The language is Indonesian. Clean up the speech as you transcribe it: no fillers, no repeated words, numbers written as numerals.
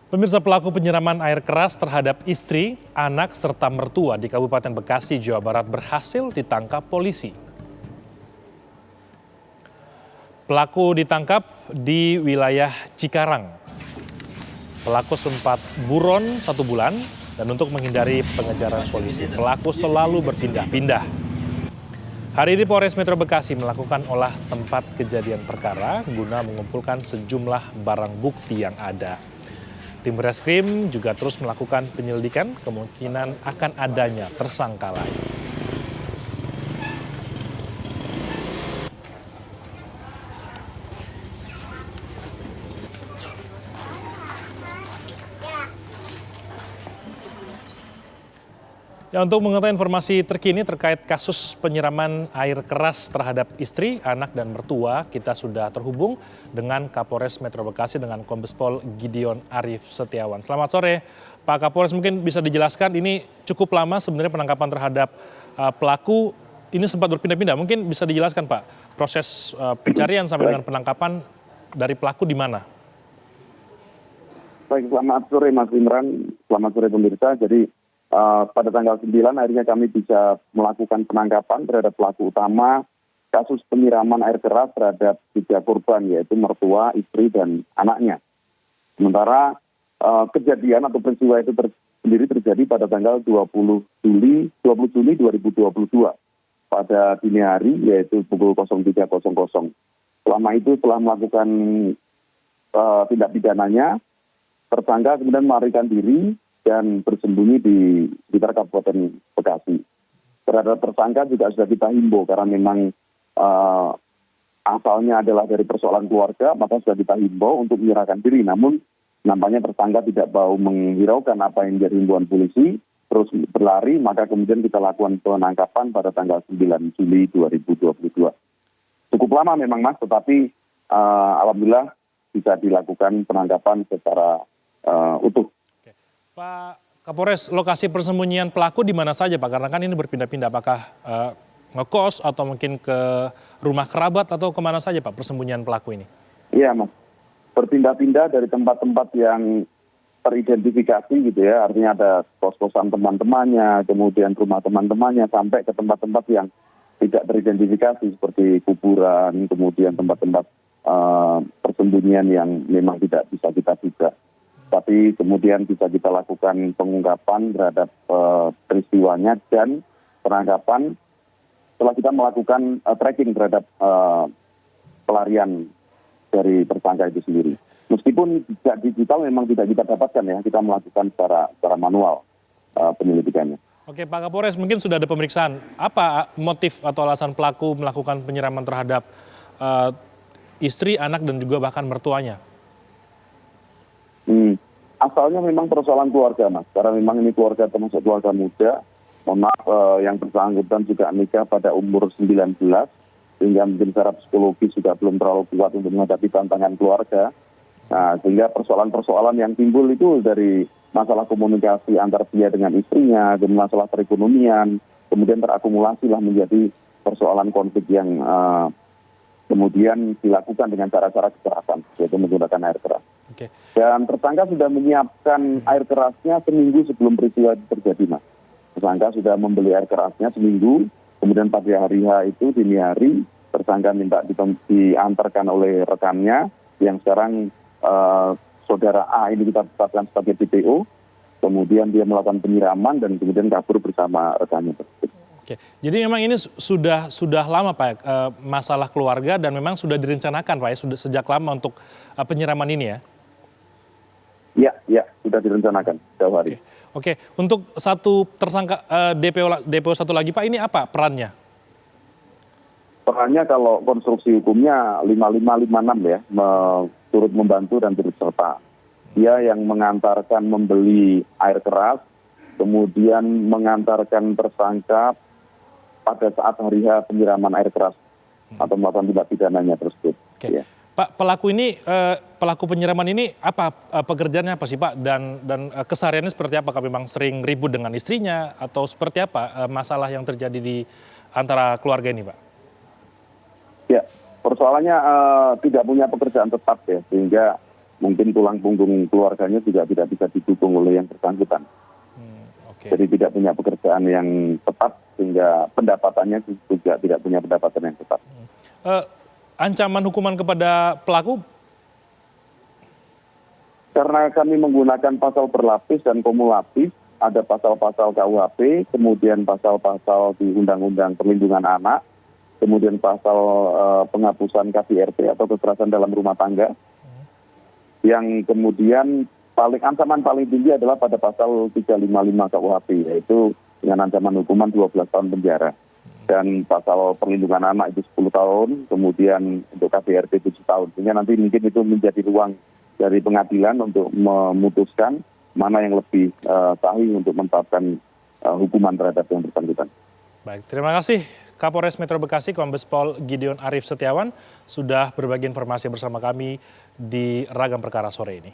Pemirsa, pelaku penyiraman air keras terhadap istri, anak, serta mertua di Kabupaten Bekasi, Jawa Barat berhasil ditangkap polisi. Pelaku ditangkap di wilayah Cikarang. Pelaku sempat buron 1 bulan dan untuk menghindari pengejaran polisi, pelaku selalu berpindah-pindah. Hari ini Polres Metro Bekasi melakukan olah tempat kejadian perkara guna mengumpulkan sejumlah barang bukti yang ada. Tim Reskrim juga terus melakukan penyelidikan kemungkinan akan adanya tersangka lain. Ya, untuk mengetahui informasi terkini terkait kasus penyiraman air keras terhadap istri, anak, dan mertua, kita sudah terhubung dengan Kapolres Metro Bekasi dengan Kombes Pol Gideon Arif Setiawan. Selamat sore, Pak Kapolres. Mungkin bisa dijelaskan ini cukup lama sebenarnya penangkapan terhadap pelaku ini sempat berpindah-pindah. Mungkin bisa dijelaskan, Pak, proses pencarian sampai dengan penangkapan dari pelaku di mana? Baik, selamat sore Mas Imran, selamat sore pemirsa. Jadi pada tanggal 9 akhirnya kami bisa melakukan penangkapan terhadap pelaku utama kasus penyiraman air keras terhadap 3 korban, yaitu mertua, istri, dan anaknya. Sementara kejadian atau peristiwa itu sendiri terjadi pada tanggal 20 Juli 2022 pada dini hari, yaitu pukul 03.00. Selama itu setelah melakukan tindak pidananya, tersangka kemudian melarikan diri dan bersembunyi di sekitar Kabupaten Bekasi. Terhadap tersangka juga sudah kita himbau karena memang asalnya adalah dari persoalan keluarga, maka sudah kita himbau untuk menyerahkan diri. Namun nampaknya tersangka tidak mau menghiraukan apa yang menjadi himbauan polisi, terus berlari, maka kemudian kita lakukan penangkapan pada tanggal 9 Juli 2022. Cukup lama memang Mas, tetapi alhamdulillah bisa dilakukan penangkapan secara utuh. Pak Kapolres, lokasi persembunyian pelaku di mana saja, Pak? Karena kan ini berpindah-pindah, apakah ngekos atau mungkin ke rumah kerabat atau kemana saja, Pak, persembunyian pelaku ini? Iya, Mas. Berpindah-pindah dari tempat-tempat yang teridentifikasi gitu ya, artinya ada kos-kosan teman-temannya, kemudian rumah teman-temannya, sampai ke tempat-tempat yang tidak teridentifikasi seperti kuburan, kemudian tempat-tempat persembunyian yang memang tidak bisa kita duga. Tapi kemudian bisa kita lakukan pengungkapan terhadap peristiwanya dan penangkapan setelah kita melakukan tracking terhadap pelarian dari tersangka itu sendiri. Meskipun jejak digital memang tidak kita dapatkan ya, kita melakukan secara manual penyelidikannya. Oke, Pak Kapolres, mungkin sudah ada pemeriksaan. Apa motif atau alasan pelaku melakukan penyiraman terhadap istri, anak, dan juga bahkan mertuanya? Asalnya memang persoalan keluarga, Mas. Karena memang ini keluarga termasuk keluarga muda. Mohon maaf, yang bersangkutan juga nikah pada umur 19, sehingga mungkin secara psikologis juga belum terlalu kuat untuk menghadapi tantangan keluarga. Nah, sehingga persoalan-persoalan yang timbul itu dari masalah komunikasi antar dia dengan istrinya, kemudian masalah perekonomian, kemudian terakumulasilah menjadi persoalan konflik yang kemudian dilakukan dengan cara-cara kekerasan, yaitu menggunakan air keras. Oke. Dan tersangka sudah menyiapkan air kerasnya seminggu sebelum peristiwa itu terjadi, Mas. Tersangka sudah membeli air kerasnya seminggu, kemudian pada hari H itu, dini hari, tersangka minta diantarkan oleh rekannya, yang sekarang saudara A ini kita tetapkan sebagai DPO, kemudian dia melakukan penyiraman dan kemudian kabur bersama rekannya tersebut. Oke, jadi memang ini sudah lama, Pak, masalah keluarga dan memang sudah direncanakan, Pak, ya, sudah sejak lama untuk penyiraman ini ya? Ya, sudah direncanakan jauh hari. Oke, untuk satu tersangka DPO satu lagi, Pak, ini apa perannya? Perannya kalau konstruksi hukumnya 5556 ya, turut membantu dan turut serta. Dia yang mengantarkan membeli air keras, kemudian mengantarkan tersangka pada saat hari H penyiraman air keras atau melakukan tindak pidananya tersebut. Oke. Ya. Pak, pelaku penyiraman ini apa pekerjaannya apa sih, Pak, dan kesehariannya seperti apa? Memang sering ribut dengan istrinya atau seperti apa masalah yang terjadi di antara keluarga ini, Pak? Ya, persoalannya tidak punya pekerjaan tetap ya, sehingga mungkin tulang punggung keluarganya juga tidak bisa didukung oleh yang bersangkutan. Oke. Jadi tidak punya pekerjaan yang tetap, sehingga pendapatannya juga tidak punya pendapatan yang tetap. Ancaman hukuman kepada pelaku? Karena kami menggunakan pasal berlapis dan kumulatif, ada pasal-pasal KUHP, kemudian pasal-pasal di Undang-Undang Perlindungan Anak, kemudian pasal penghapusan KDRT atau kekerasan dalam rumah tangga, yang kemudian ancaman paling tinggi adalah pada pasal 355 KUHP, yaitu dengan ancaman hukuman 12 tahun penjara. Dan pasal perlindungan anak itu 10 tahun, kemudian untuk KDRT 7 tahun. Sehingga nanti mungkin itu menjadi ruang dari pengadilan untuk memutuskan mana yang lebih sahih untuk menetapkan hukuman terhadap yang bersangkutan. Baik, terima kasih Kapolres Metro Bekasi Kombes Pol Gideon Arif Setiawan sudah berbagi informasi bersama kami di Ragam Perkara sore ini.